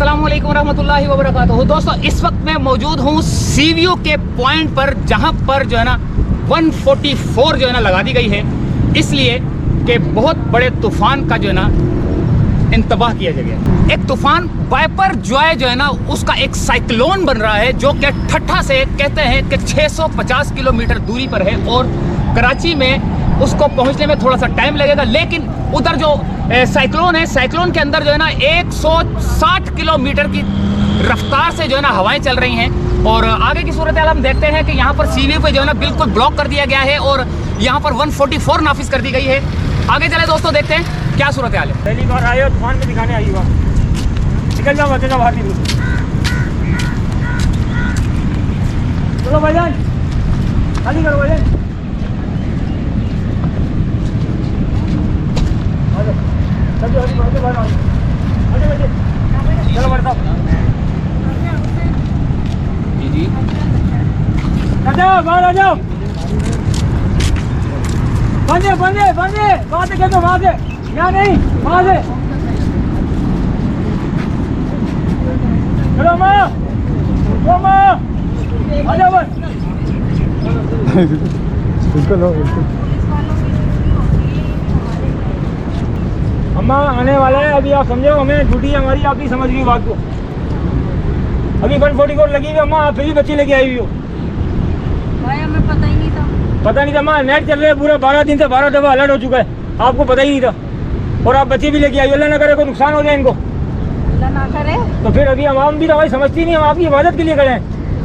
अस्सलाम वालेकुम रहमतुल्लाहि व बरकातुहू। दोस्तों, इस वक्त मैं मौजूद हूँ सी व्यू के पॉइंट पर, जहाँ पर जो है ना 144 जो है ना लगा दी गई है, इसलिए कि बहुत बड़े तूफान का जो है ना इंतबाह किया गया। एक तूफान वाइपर जॉय जो है ना उसका एक साइक्लोन बन रहा है, जो कि ठट्ठा से कहते हैं कि 650 किलोमीटर दूरी पर है और कराची में उसको पहुंचने में थोड़ा सा टाइम लगेगा। लेकिन उधर जो साइक्लोन है, साइक्लोन के अंदर जो है ना 160 किलोमीटर की रफ्तार से जो है ना हवाएं चल रही हैं। और आगे की सूरत हाल हम देखते हैं कि यहाँ पर सीवे पे जो है ना बिल्कुल ब्लॉक कर दिया गया है और यहाँ पर 144 नाफिज कर दी गई है। आगे चले दोस्तों, देखते हैं क्या सूरत हाल है। पहली बार आए हो तूफान में दिखाने आई हुआ, निकल जाओ बच्चे बाहर निकलो। चलो भाईजान, खाली करो भाईजान। चलो बड़े साहब, जी आ जाओ, बाहर आ जाओ। बंदे बंदे बंदे वहाँ से खेलो, वहाँ से, यहाँ नहीं, वहाँ से। चलो माँ, ओ माँ, आ जाओ बस। इसको लो, अम्मा आने वाला है, अभी आप समझो, हमें ड्यूटी है हमारी, आप भी समझ रही हो बात को। अभी 144 लगी हुई अम्मा, आप फिर भी बच्ची लेके आई हुई हो। भाई हमें पता ही नहीं था। पता नहीं था अम्मा, नेट चल रहा है पूरा 12 दिन से 12 दफा अलर्ट हो चुका है, आपको पता ही नहीं था। और आप बच्चे भी लेके आई हो, अल्लाह ना करे कोई नुकसान हो जाए इनको, अल्लाह ना करे। तो फिर अभी हम भी तो भाई समझती नहीं, हम आपकी हिफाजत के लिए खड़े हैं।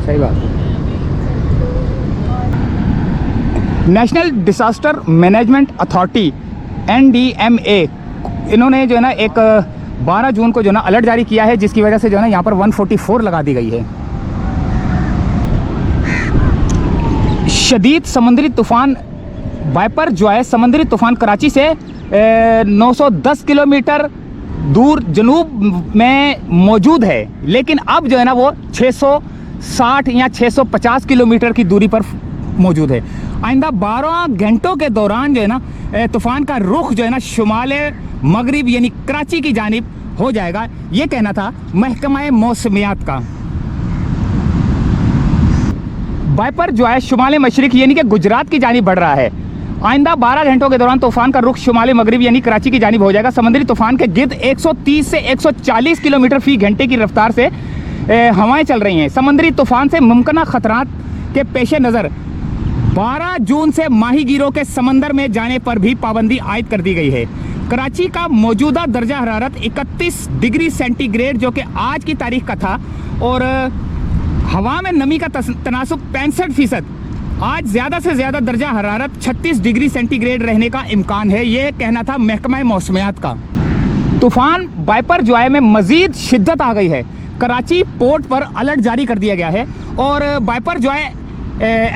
सही बात। National disaster management authority NDMA इन्होंने जो है ना एक 12 जून को जो है ना अलर्ट जारी किया है, जिसकी वजह से जो है ना यहाँ पर 144 लगा दी गई है। शदीद समुद्री तूफान वाइपर जॉय समुद्री तूफान कराची से 910 किलोमीटर दूर जनूब में मौजूद है, लेकिन अब जो है ना वो 660 या 650 किलोमीटर की दूरी पर मौजूद है। आइंदा 12 घंटों के दौरान जो है ना तूफान का रुख जो है ना शुमाल मगरिब यानी कराची की जानिब हो जाएगा, ये कहना था महकमा मौसमियात का। वाइपर जो है शुमाल मशरिक यानी कि गुजरात की जानिब बढ़ रहा है। आइंदा 12 घंटों के दौरान तूफान का रुख शुमाल मगरिब यानी कराची की जानिब हो जाएगा। समुद्री तूफान के गिर्द 130 से 140 किलोमीटर फी घंटे की रफ्तार से हवाएं चल रही हैं। समुद्री तूफान से मुमकिन खतरात के पेश नज़र 12 जून से माहीगीरों के समंदर में जाने पर भी पाबंदी आयद कर दी गई है। कराची का मौजूदा दर्जा हरारत 31 डिग्री सेंटीग्रेड जो कि आज की तारीख का था, और हवा में नमी का तनासुब 65%। आज ज़्यादा से ज़्यादा दर्जा हरारत 36 डिग्री सेंटीग्रेड रहने का इम्कान है, ये कहना था महकमा मौसमियात का। तूफान वाइपर जॉय में मज़ीद शिद्दत आ गई है। कराची पोर्ट पर अलर्ट जारी कर दिया गया है और Biparjoy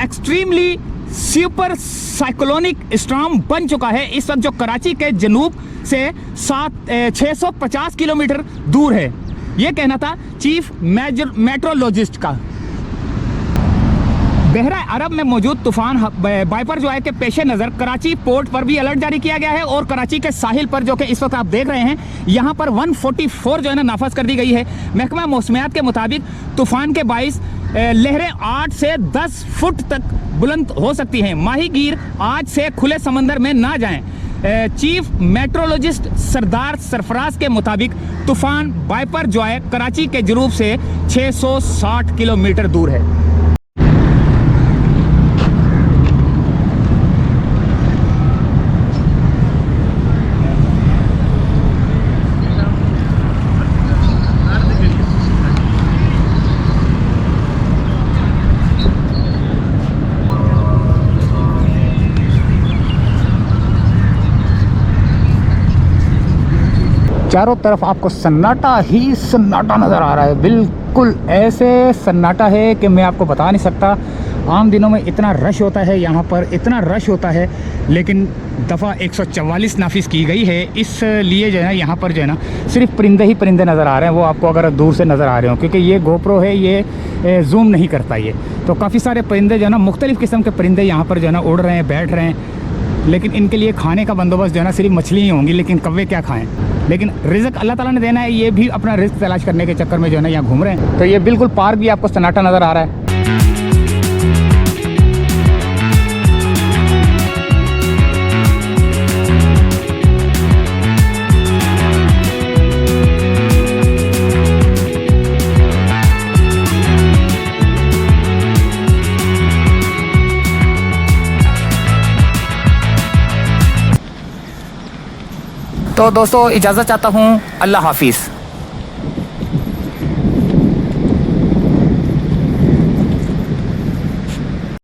extremely super cyclonic storm बन चुका है। इस वक्त जो कराची के जनूब से 650 किलोमीटर दूर है, ये कहना था चीफ मेट्रोलॉजिस्ट का। बहरा अरब में मौजूद तूफान वाइपर जो है के पेश नज़र कराची पोर्ट पर भी अलर्ट जारी किया गया है और कराची के साहिल पर जो कि इस वक्त आप देख रहे हैं, यहाँ पर 144 जो है ना नाफज कर दी गई है। महकमा मौसमियात के मुताबिक तूफान के बाइस लहरें 8 से 10 फुट तक बुलंद हो सकती हैं। माहीगीर आज से खुले समंदर में ना जाएं। चीफ मेट्रोलॉजिस्ट सरदार सरफराज के मुताबिक तूफान वाइपर जॉय कराची के जनूब से 660 किलोमीटर दूर है। चारों तरफ आपको सन्नाटा ही सन्नाटा नज़र आ रहा है, बिल्कुल ऐसे सन्नाटा है कि मैं आपको बता नहीं सकता। आम दिनों में इतना रश होता है यहाँ पर, इतना रश होता है, लेकिन दफ़ा 144 नाफिज की गई है, इसलिए जो है ना यहाँ पर जो है ना सिर्फ परिंदे ही परिंदे नज़र आ रहे हैं। वो आपको अगर दूर से नज़र आ रहे हो, क्योंकि ये गोप्रो है, ये जूम नहीं करता ये, तो काफ़ी सारे परिंदे जो है ना मुख्तलिफ़ किस्म के परिंदे यहाँ पर जो है ना उड़ रहे हैं, बैठ रहे हैं। लेकिन इनके लिए खाने का बंदोबस्त जो है ना सिर्फ मछली ही होंगी, लेकिन कौवे क्या खाएँ। लेकिन रिज़्क अल्लाह ताला ने देना है, ये भी अपना रिस्क तलाश करने के चक्कर में जो है ना यहाँ घूम रहे हैं। तो ये बिल्कुल पार्क भी आपको सन्नाटा नज़र आ रहा है। तो दोस्तों इजाज़त चाहता हूँ, अल्लाह हाफिज़।